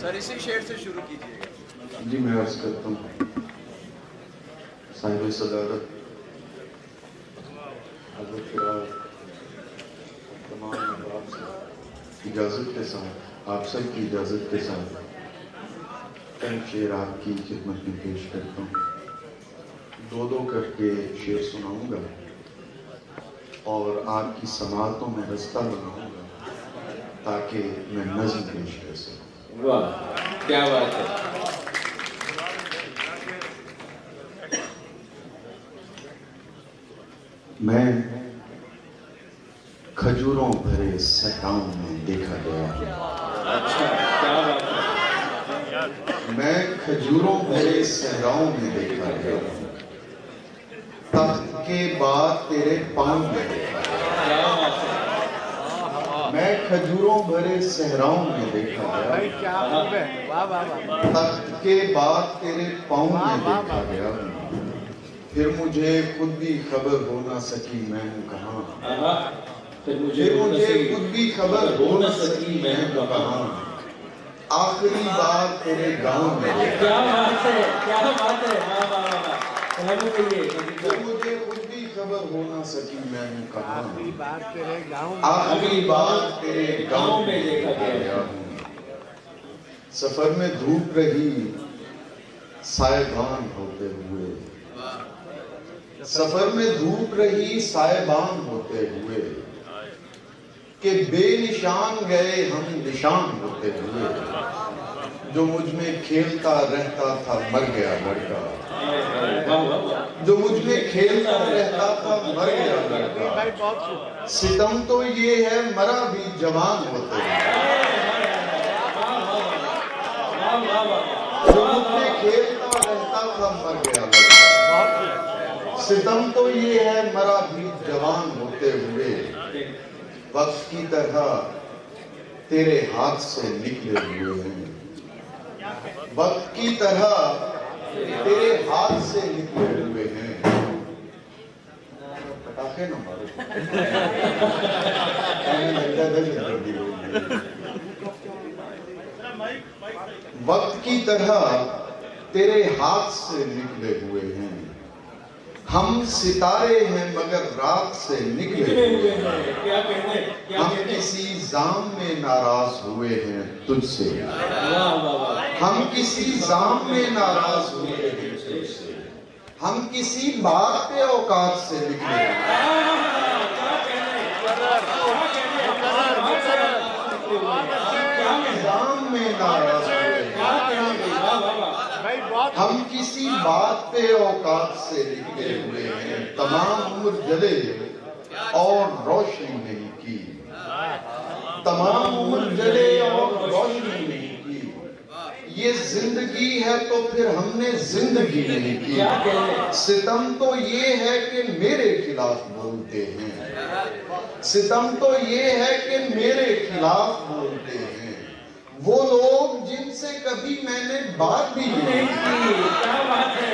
سر اسی شعر سے شروع کیجیے گا. جی میں عرض کرتا ہوں صاحب صدارت حضرت فراز تمام احباب سے اجازت کے ساتھ، آپ سب کی اجازت کے ساتھ چند شعر آپ کی خدمت میں پیش کرتا ہوں. دو دو کر کے شعر سناؤں گا اور آپ کی سماعتوں میں رستہ بناؤں گا تاکہ میں نظم پیش کر سکوں. واہ کیا بات ہے. میں کھجوروں بھرے صحراؤں میں دیکھا گیا. اچھا کیا بات ہے. میں کھجوروں بھرے صحراؤں میں دیکھا گیا. تخت کے بعد تیرے پاؤں میں دیکھا گیا. میں کھجوروں بھرے صحراؤں میں دیکھا گیا. تخت کے بعد تیرے پاؤں میں دیکھا گیا. پھر مجھے خود بھی خبر ہو نہ سکی میں ہوں کہاں. پھر مجھے خود بھی خبر ہو نہ سکی میں ہوں کہاں. آخری بار تیرے گاؤں میں دیکھا. کیا بات ہے کیا بات ہے. پھر مجھے خود بھی خبر ہو نہ سکی میں ہوں کہاں. آخری بار تیرے گاؤں میں دیکھا گیا ہوں. سفر میں دھوپ رہی سائبان ہوتے ہوئے. سفر میں دھوپ رہی سائبان ہوتے ہوئے کہ بے نشان گئے ہم نشان ہوتے ہوئے. جو مجھ میں کھیلتا رہتا تھا مر گیا لڑکا. جو مجھ میں کھیلتا رہتا تھا مر گیا لڑکا. ستم تو یہ ہے مرا بھی جوان ہوتے ہوئے. جو مجھ میں کھیلتا رہتا تھا مر گیا لڑکا. ستم تو یہ ہے مرا بھی جوان ہوتے ہوئے. وقت کی طرح تیرے ہاتھ سے نکلے ہوئے ہیں. وقت کی طرح تیرے ہاتھ سے نکلے ہوئے ہیں. پٹاخے نہ مارو. وقت کی طرح تیرے ہاتھ سے نکلے ہوئے ہیں. ہم ستارے ہیں مگر رات سے نکلے ہوئے ہیں. ہم کسی زام میں ناراض ہوئے ہیں تجھ سے. ہم کسی زام میں ناراض ہوئے ہیں تجھ سے. ہم کسی بات پہ اوقات سے نکلے ہوئے ہیں. زام میں ناراض ہوئے ہیں. ہم کسی بات پہ اوقات سے نکلے ہوئے ہیں. تمام عمر جلے اور روشنی نہیں کی. تمام عمر جلے اور روشنی نہیں کی. یہ زندگی ہے تو پھر ہم نے زندگی نہیں کی. ستم تو یہ ہے کہ میرے خلاف بولتے ہیں. ستم تو یہ ہے کہ میرے خلاف بولتے ہیں. وہ لوگ جن سے کبھی میں نے بات بھی نہیں کی. کیا بات ہے.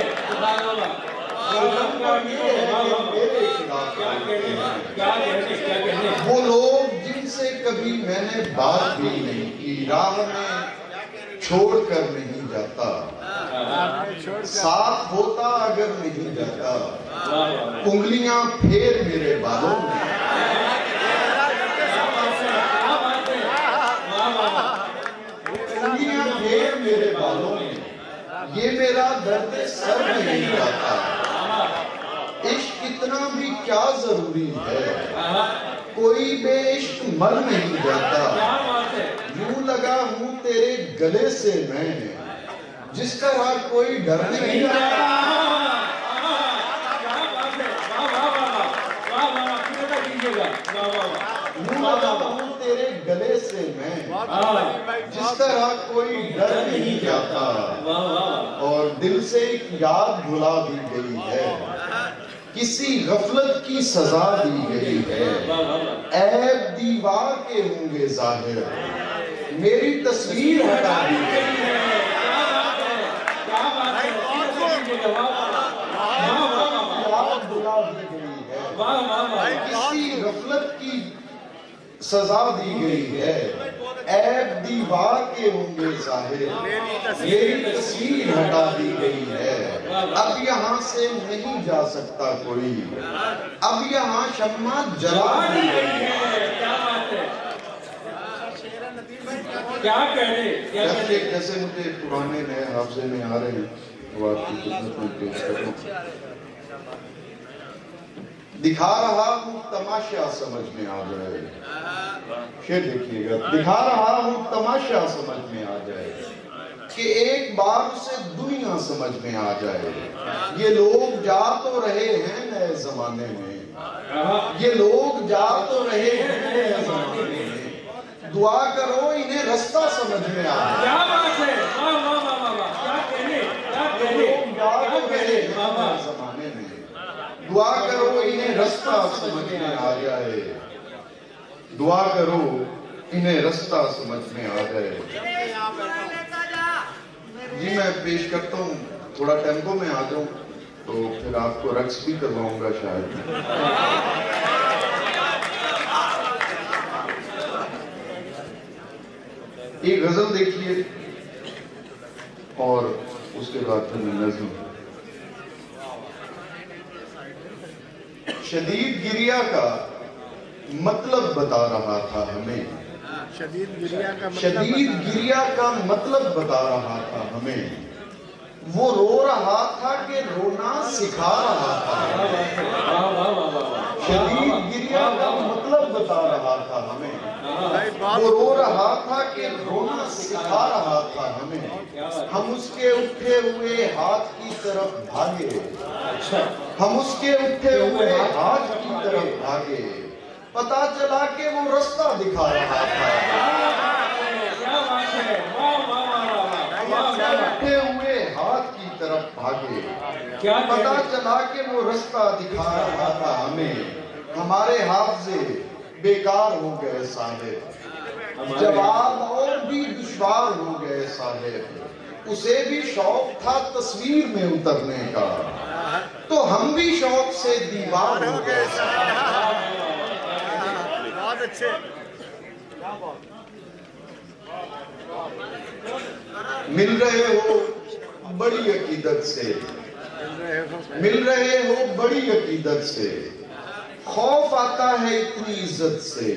وہ لوگ جن سے کبھی میں نے بات بھی نہیں کی. راہ میں چھوڑ کر نہیں جاتا. ساتھ ہوتا اگر نہیں جاتا. انگلیاں پھیر میرے بالوں میں. انگلیاں پھیر میرے بالوں میں. یہ میرا درد سر نہیں جاتا. عشق اتنا بھی کیا ضروری ہے. کوئی بے عشق مر نہیں جاتا. یوں لگا ہوں تیرے گلے سے میں جس طرح کوئی ڈر نہیں جاتا. یوں لگا ہوں تیرے گلے سے میں جس طرح کوئی ڈر نہیں جاتا. اور دل سے ایک یاد بھلا دی گئی ہے. کسی غفلت کی سزا دی گئی ہے. عیب دیوار کے ہوں گے ظاہر. میری تصویر ہٹا دی گئی ہے. یاد بھلا دی گئی ہے. کسی غفلت کی سزا دی گئی ہے. ऐब दीवार के होंगे ज़ाहिर, मेरी तस्वीर हटा दी गई है, अब यहाँ से नहीं जा सकता कोई, अब यहाँ शम्मा जला दी गई है। क्या बात है, क्या कह रहे, कैसे मुझे पुराने नए हाफजे में आ रहे हैं, वो आपकी खिदमत में पेश करूं। दिखा रहा हूँ तमाशा समझ में आ जाए, शेर देखिएगा, दिखा रहा हूँ तमाशा समझ में आ जाए, कि एक बार से दुनिया समझ में आ जाए। ये लोग जा तो रहे हैं नए जमाने में, ये लोग जा तो रहे हैं नए जमाने में, दुआ करो इन्हें रास्ता समझ में आ जाए। क्या बात है, वाह वाह वाह वाह, क्या कहने, क्या कहने, जा तो रहे हैं नए जमाने में, दुआ करो इन्हें रास्ता समझ में आ जाए, दुआ करो इन्हें रास्ता समझ में आ जाए। जी मैं पेश करता हूँ, थोड़ा टेम्पो में आ जाऊं तो फिर आपको रक्स भी करवाऊंगा शायद। एक गजल देखिए और उसके बाद फिर नज़्म। शदीद गिरिया का मतलब बता रहा था हमें, शदीद गिरिया का मतलब बता रहा था हमें, वो रो रहा था कि रोना सिखा रहा था। शदीद गिरिया का मतलब बता रहा था हमें, वो रो रहा था कि रोना सिखा रहा था हमें। हम उसके उठे हुए हाथ की तरफ भागे, हम उसके उठे हुए हाथ की तरफ भागे, पता चला कि वो रास्ता दिखा रहा था। उठे हुए हाथ की तरफ भागे, पता चला कि वो रास्ता दिखा रहा था हमें। हमारे हाफजे बेकार हो गए साहिब, जवाब और भी दुश्वार हो गए साहिब। उसे भी शौक था तस्वीर में उतरने का, तो हम भी शौक से दीवार हो गए साहिब। बहुत अच्छे। मिल रहे हो बड़ी अकीदत से, मिल रहे हो बड़ी अकीदत से, खौफ आता है इतनी इज्जत से,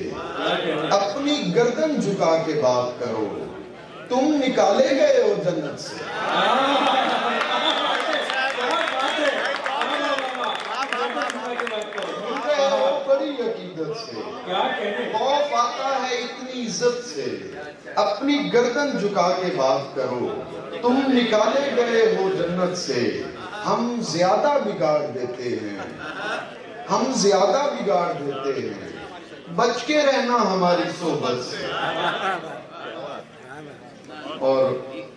अपनी गर्दन झुका के बात करो, तुम निकाले गए हो जन्नत से। मिल रहे हो बड़ी अकीदत से, खौफ आता है इतनी इज्जत से, अपनी गर्दन झुका के बात करो, तुम निकाले गए हो जन्नत से। हम ज्यादा बिगाड़ देते हैं, हम ज्यादा बिगाड़ देते हैं, बच के रहना हमारी सोबत से। और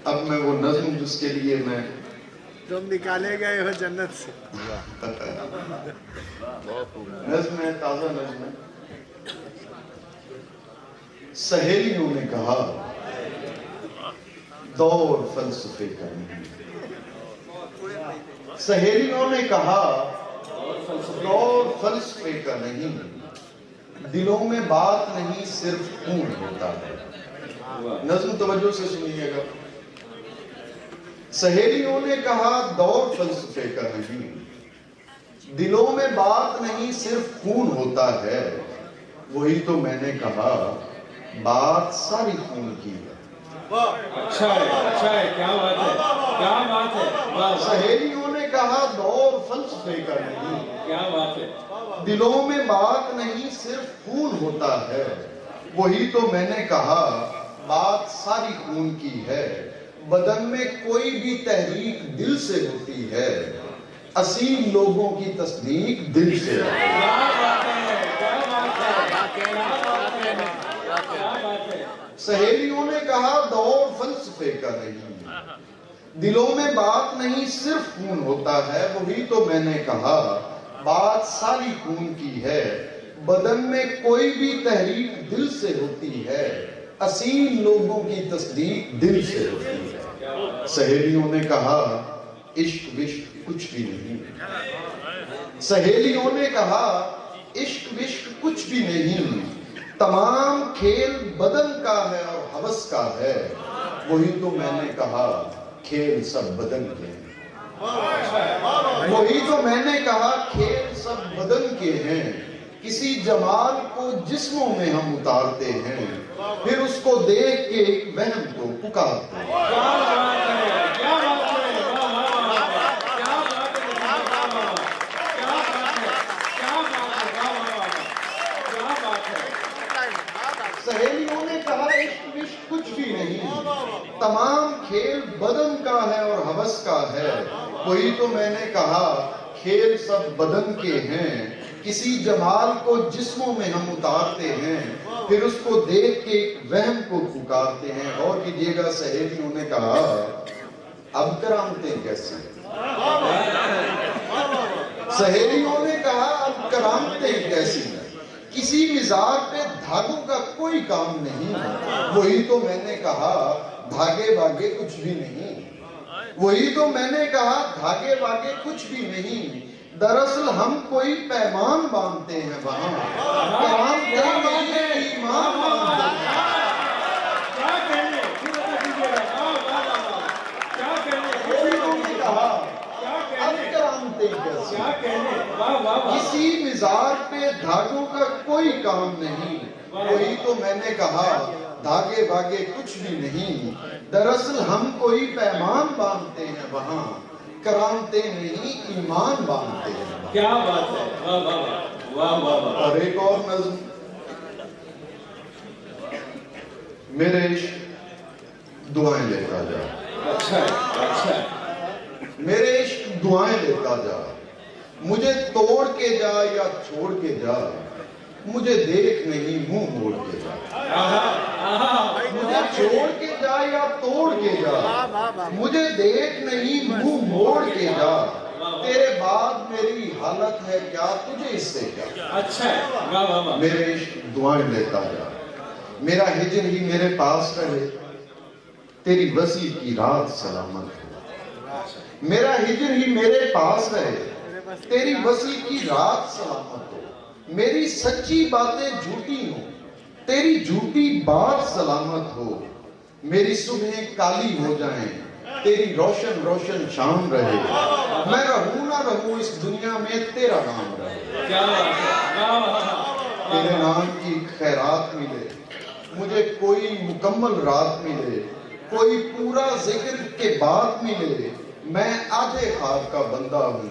अब मैं वो नज़्म जिसके लिए मैं, तुम निकाले गए हो जन्नत से, नज़्म है, ताज़ा नज़्म है। सहेलियों ने कहा दौर फलसफे का नहीं, सहेलियों ने कहा दौर फलसफे का नहीं, दिलों में बात नहीं सिर्फ खून होता है। नज़्म तवज्जो से सुनिएगा। सहेलियों ने कहा दौर फलसफे का नहीं, दिलों में बात नहीं सिर्फ खून होता है। वही तो मैंने कहा बात सारी खून की है। अच्छा है, क्या बात है, क्या बात है। सहेलियों ने कहा दौर फलसफे का नहीं, क्या बात है, दिलों में बात नहीं सिर्फ खून होता है। वही तो मैंने कहा बात सारी खून की है। बदन में कोई भी तहरीक दिल से होती है, असील लोगों की तस्दीक दिल से। सहेलियों ने कहा दौर फलसफे का नहीं, दिलों में बात नहीं सिर्फ खून होता है। वही तो मैंने कहा बात सारी खून की है। बदन में कोई भी तहरीक दिल से होती है, असील लोगों की तस्दीक दिल से होती है। सहेलियों ने कहा इश्क विश्क कुछ भी नहीं, सहेलियों ने कहा इश्क विश्क कुछ भी नहीं, तमाम खेल बदन का है और हवस का है, वही तो मैंने कहा खेल सब बदन के हैं। वही तो मैंने कहा खेल सब बदन के हैं। किसी जमाल को जिस्मों में हम उतारते हैं, फिर उसको देख के एक वहम को पुकारते हैं। सहेलियों ने कहा इश्क विश्क कुछ भी नहीं, तमाम खेल बदन का है और हवस का है। वही तो मैंने कहा खेल सब बदन के हैं। किसी जमाल को जिस्मों में हम उतारते हैं, फिर उसको देख के एक वहम को पुकारते हैं। और कीजिएगा, सहेलियों ने कहा अब करामतें कैसी? सहेलियों ने कहा अब करामतें कैसी? किसी मिजाज पे धागों का कोई काम नहीं। वही तो मैंने कहा धागे वागे कुछ भी नहीं। वही तो मैंने कहा धागे वागे कुछ भी नहीं। दरअसल हम कोई पैमान बांधते हैं वहां, ईमान बांधते हैं। किसी मिजाज पे धागों का कोई काम नहीं। वही तो मैंने कहा धागे भागे कुछ भी नहीं। दरअसल हम कोई पैमान बांधते हैं वहां, करामते नहीं ईमान बांधते हैं। क्या बात है, वाह वाह वाह वाह वाह। और एक और नज़्म, मेरे इश्क दुआएं लेता जा। अच्छा अच्छा। मेरे इश्क दुआएं लेता जा, मुझे तोड़ के जा या छोड़ के जा, मुझे देख नहीं मुंह मोड़ के जा। मुझे छोड़ के जा या तोड़ के जा, मुझे देख नहीं मुंह मोड़ के जा। तेरे बाद मेरी हालत है क्या, तुझे इससे क्या? अच्छा है, वाह वाह वाह। मेरे इश्क दुआएं लेता जा, मेरा हिजर ही मेरे पास रहे, तेरी वसी की रात सलामत हो। मेरा हिजर ही मेरे पास रहे, तेरी वसी की रात सलामत हो। मेरी सच्ची बातें झूठी हो, तेरी झूठी बात सलामत हो। मेरी सुबह काली हो जाएं, तेरी रोशन रोशन शाम रहे। मैं रहूं ना रहूं इस दुनिया में, तेरा नाम रहे। क्या बात है, तेरे नाम की खैरात मिले, मुझे कोई मुकम्मल रात मिले, कोई पूरा जिक्र के बाद मिले। मैं आधे ख्वाब का बंदा हूँ,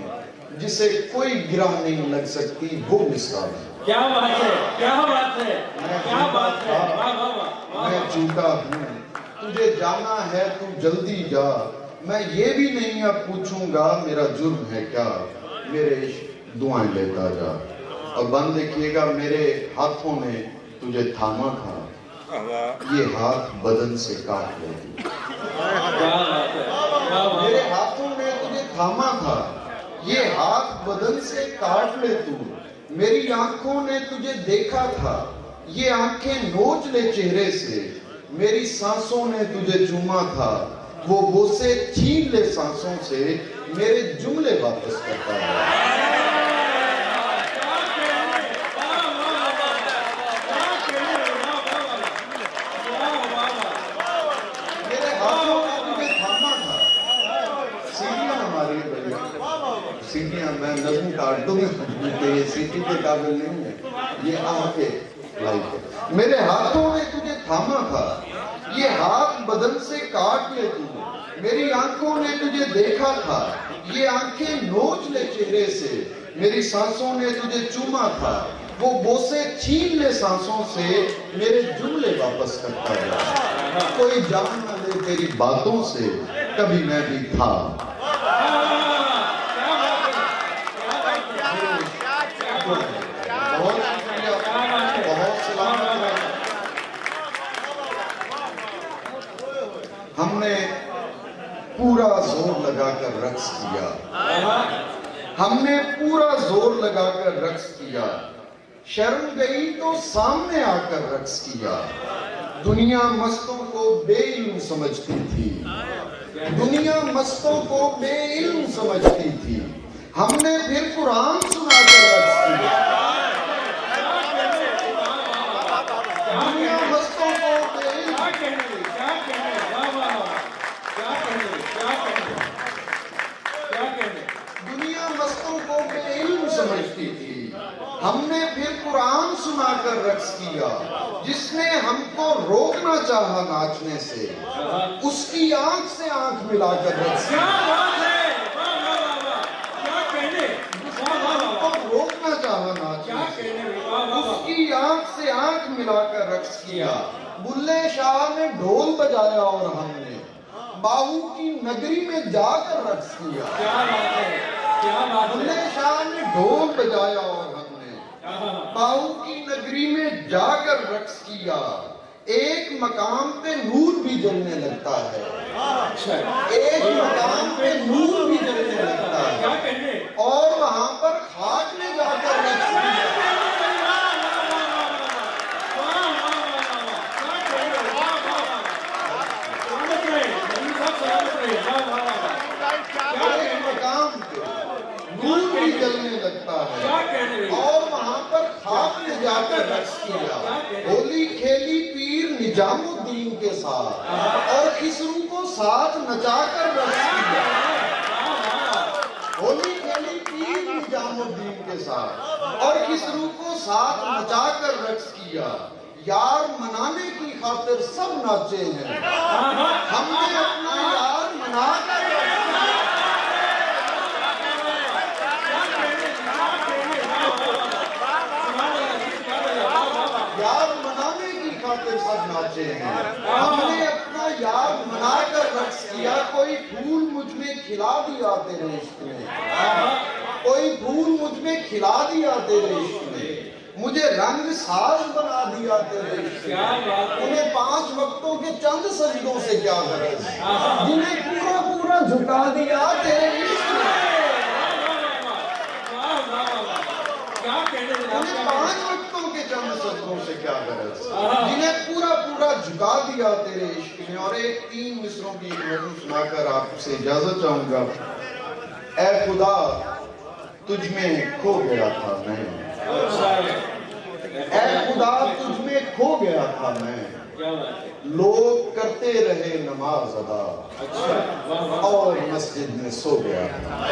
जिसे कोई गिरा नहीं लग सकती वो मिसाल है। क्या बात है, क्या बात है, क्या बात है, वाह वाह वाह। मैं झूठा हूँ, तुझे जाना है तू जल्दी जा। मैं ये भी नहीं अब पूछूंगा मेरा जुर्म है क्या। मेरे इश्क दुआएं लेता जा। और बंद देखिएगा, मेरे हाथों ने तुझे थामा था, ये हाथ बदन से काट ले। मेरे हाथों ने तुझे थामा था, ये हाथ बदन से काट ले तू। मेरी आंखों ने तुझे देखा था, ये आंखें नोच ले चेहरे से। मेरी सांसों ने तुझे चूमा था, वो बोसे छीन ले सांसों से। मेरे जुमले वापस करता है। सीटियां मैं नज़म काट दूंगा, ये सीटी के काबिल नहीं है, ये आंखें लाइक है। मेरे हाथों ने तुझे थामा था, ये हाथ बदन से काट ले तू। मेरी आंखों ने तुझे देखा था, ये आंखें नोच ले चेहरे से। मेरी सांसों ने तुझे चूमा था, वो बोसे छीन ले सांसों से। मेरे जुमले वापस करता है, कोई जान न ले तेरी बातों से, कभी मैं भी था। हमने पूरा जोर लगाकर रक्स किया, हमने पूरा जोर लगाकर रक्स किया। शर्म गई तो सामने आकर रक्स किया। दुनिया मस्तों को बेइल्म समझती थी, दुनिया मस्तों को बेइल्म समझती थी। हमने फिर कुरान सुनाकर रक्स किया। کیا. جس نے ہم کو روکنا چاہا ناچنے سے اس کی آنکھ سے آنکھ ملا کر رکھ کیا دیا. بات ہے. واہ واہ واہ واہ. کیا کہنے. واہ واہ ہم واہ. کو روکنا چاہا کیا ناچنے سے کہنے. واہ واہ اس واہ. کی آنکھ سے آنکھ ملا کر رقص کیا. بلے شاہ نے ڈھول بجایا اور ہم نے باہو کی نگری میں جا کر رقص کیا. کیا بات ہے. کیا بات بلے ہے. شاہ نے ڈھول بجایا اور ہم نے باہو کی نگری میں جا کر رقص کیا. ایک مقام پہ نور بھی جلنے لگتا ہے. اچھا. ایک مقام پہ نور بھی جلنے لگتا کیا ہے کہنے. اور وہاں پر خاک میں جا کر رقص کیا. ایک مقام پہ نور بھی جلنے لگتا ہے اور وہاں پر خاک میں جا کر رقص کیا. ہولی کھیلی پیر نظام الدین کے ساتھ اور خسرو کو ساتھ نچا کر رقص کیا. ہولی کھیلی پیر نظام الدین کے ساتھ اور خسرو کو ساتھ نچا کر رقص کیا. یار منانے کی خاطر سب ناچے ہیں. ہم نے اپنا یار منا کر یار منانے کی خاطر سب ناچے ہیں. ہم نے اپنا یار منا کر رقص کیا. کوئی پھول مجھ میں کھلا دیا تیرے عشق نے. کوئی پھول مجھ میں کھلا دیا تیرے عشق نے. مجھے رنگ ساز بنا دیا تیرے عشق نے. انہیں 5 وقتوں کے چند سجدوں سے کیا غرض جنہیں پورا پورا جھکا دیا تیرے عشق نے. انہیں 5 وقتوں کے چند سجدوں سے کیا غرض جنہیں پورا پورا جھکا دیا تیرے عشق نے. اور ایک 3 مصروں کی ایک نظم سنا کر آپ سے اجازت چاہوں گا. اے خدا تجھ میں کھو گیا تھا میں. اے خدا تجھ میں کھو گیا تھا میں. لوگ کرتے رہے نماز ادا اور مسجد میں سو گیا تھا.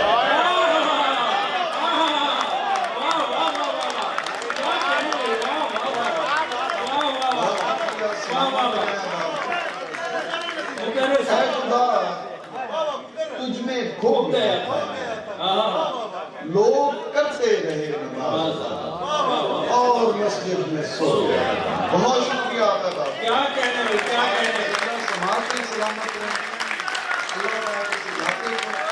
اے خدا تجھ میں کھو گیا تھا. لوگ کرتے رہے نماز اور مسجد میں سو گیا. بہت شکریہ آپ کا. کیا کہنے. کیا کہنے. سماعت سلامت رہیں. اللہ تعالیٰ سے